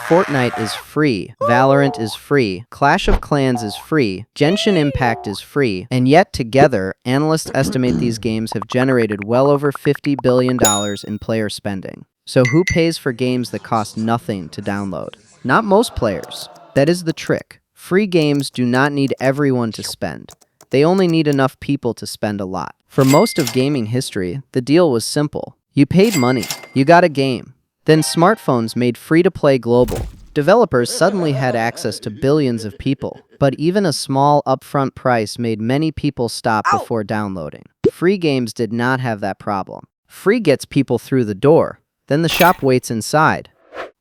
Fortnite is free, Valorant is free, Clash of Clans is free, Genshin Impact is free, and yet together, analysts estimate these games have generated well over $50 billion in player spending. So who pays for games that cost nothing to download? Not most players. That is the trick. Free games do not need everyone to spend. They only need enough people to spend a lot. For most of gaming history, the deal was simple. You paid money, you got a game. Then smartphones made free-to-play global. Developers suddenly had access to billions of people, but even a small upfront price made many people stop before downloading. Free games did not have that problem. Free gets people through the door, then the shop waits inside.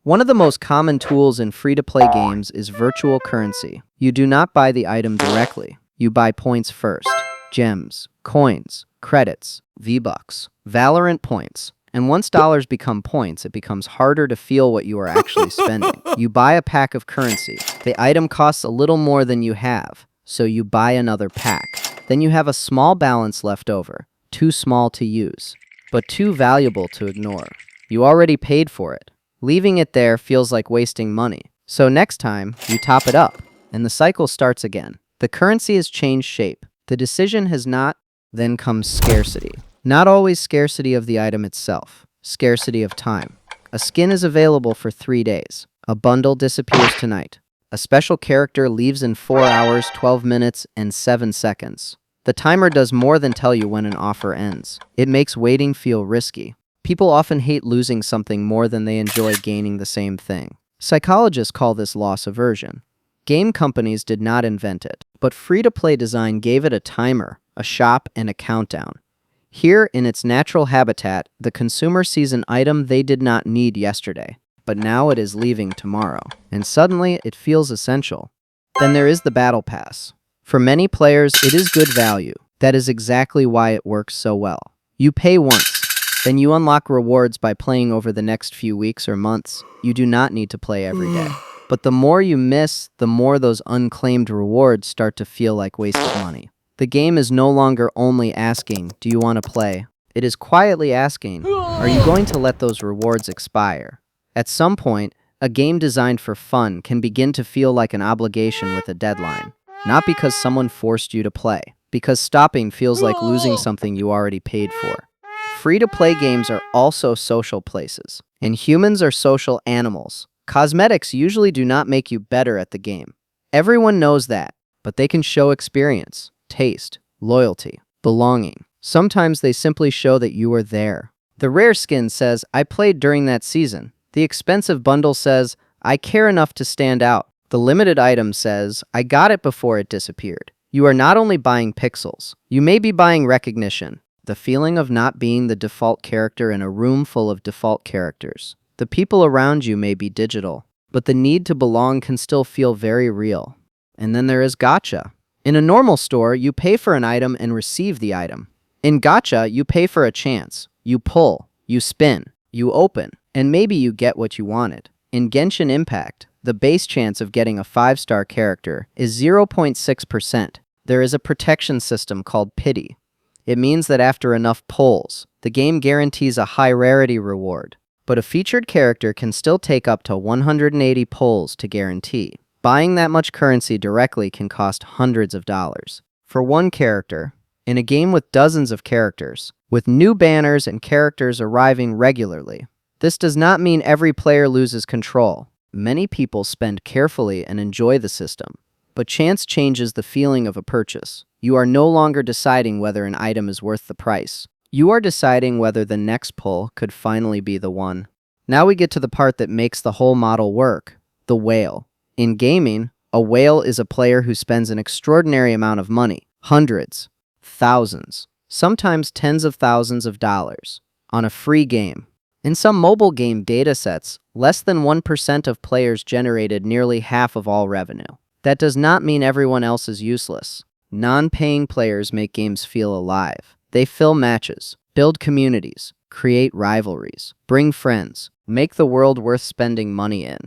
One of the most common tools in free-to-play games is virtual currency. You do not buy the item directly. You buy points first. Gems, coins, credits, V-Bucks, Valorant points. And once dollars become points, it becomes harder to feel what you are actually spending. You buy a pack of currency. The item costs a little more than you have, so you buy another pack. Then you have a small balance left over, too small to use, but too valuable to ignore. You already paid for it. Leaving it there feels like wasting money. So next time, you top it up, and the cycle starts again. The currency has changed shape. The decision has not. Then comes scarcity. Not always scarcity of the item itself, scarcity of time. A skin is available for 3 days. A bundle disappears tonight. A special character leaves in 4 hours, 12 minutes, and 7 seconds. The timer does more than tell you when an offer ends. It makes waiting feel risky. People often hate losing something more than they enjoy gaining the same thing. Psychologists call this loss aversion. Game companies did not invent it, but free-to-play design gave it a timer, a shop, and a countdown. Here, in its natural habitat, the consumer sees an item they did not need yesterday, but now it is leaving tomorrow, and suddenly it feels essential. Then there is the Battle Pass. For many players, it is good value. That is exactly why it works so well. You pay once, then you unlock rewards by playing over the next few weeks or months. You do not need to play every day. But the more you miss, the more those unclaimed rewards start to feel like wasted money. The game is no longer only asking, do you want to play? It is quietly asking, are you going to let those rewards expire? At some point, a game designed for fun can begin to feel like an obligation with a deadline. Not because someone forced you to play, because stopping feels like losing something you already paid for. Free-to-play games are also social places, and humans are social animals. Cosmetics usually do not make you better at the game. Everyone knows that, but they can show experience, taste, loyalty, belonging. Sometimes they simply show that you are there. The rare skin says, I played during that season. The expensive bundle says, I care enough to stand out. The limited item says, I got it before it disappeared. You are not only buying pixels, you may be buying recognition. The feeling of not being the default character in a room full of default characters. The people around you may be digital, but the need to belong can still feel very real. And then there is Gacha. In a normal store, you pay for an item and receive the item. In Gacha, you pay for a chance. You pull, you spin, you open, and maybe you get what you wanted. In Genshin Impact, the base chance of getting a 5-star character is 0.6%. There is a protection system called pity. It means that after enough pulls, the game guarantees a high rarity reward. But a featured character can still take up to 180 pulls to guarantee. Buying that much currency directly can cost hundreds of dollars. For one character, in a game with dozens of characters, with new banners and characters arriving regularly. This does not mean every player loses control. Many people spend carefully and enjoy the system. But chance changes the feeling of a purchase. You are no longer deciding whether an item is worth the price. You are deciding whether the next pull could finally be the one. Now we get to the part that makes the whole model work, the whale. In gaming, a whale is a player who spends an extraordinary amount of money, hundreds, thousands, sometimes tens of thousands of dollars, on a free game. In some mobile game datasets, less than 1% of players generated nearly half of all revenue. That does not mean everyone else is useless. Non-paying players make games feel alive. They fill matches, build communities, create rivalries, bring friends, make the world worth spending money in.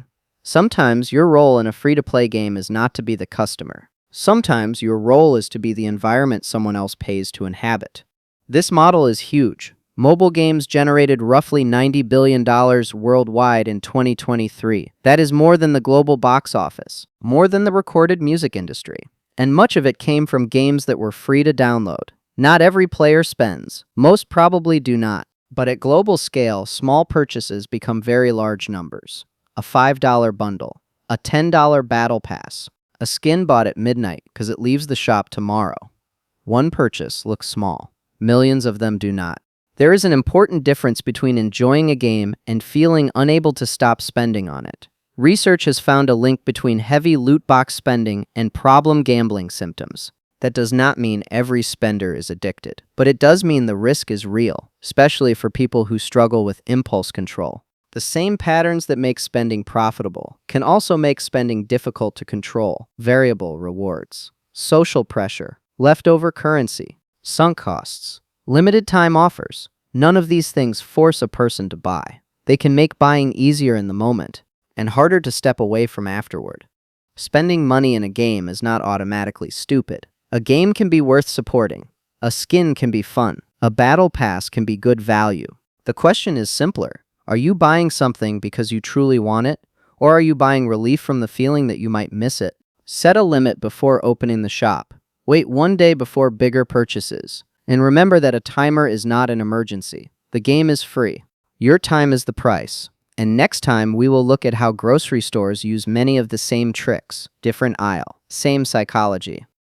Sometimes your role in a free-to-play game is not to be the customer. Sometimes your role is to be the environment someone else pays to inhabit. This model is huge. Mobile games generated roughly $90 billion worldwide in 2023. That is more than the global box office, more than the recorded music industry. And much of it came from games that were free to download. Not every player spends. Most probably do not. But at global scale, small purchases become very large numbers. A $5 bundle, a $10 battle pass, a skin bought at midnight because it leaves the shop tomorrow. One purchase looks small. Millions of them do not. There is an important difference between enjoying a game and feeling unable to stop spending on it. Research has found a link between heavy loot box spending and problem gambling symptoms. That does not mean every spender is addicted, but it does mean the risk is real, especially for people who struggle with impulse control. The same patterns that make spending profitable can also make spending difficult to control. Variable rewards, social pressure, leftover currency, sunk costs, limited time offers. None of these things force a person to buy. They can make buying easier in the moment and harder to step away from afterward. Spending money in a game is not automatically stupid. A game can be worth supporting. A skin can be fun. A battle pass can be good value. The question is simpler. Are you buying something because you truly want it, or are you buying relief from the feeling that you might miss it? Set a limit before opening the shop. Wait one day before bigger purchases. And remember that a timer is not an emergency. The game is free. Your time is the price. And next time, we will look at how grocery stores use many of the same tricks. Different aisle, same psychology.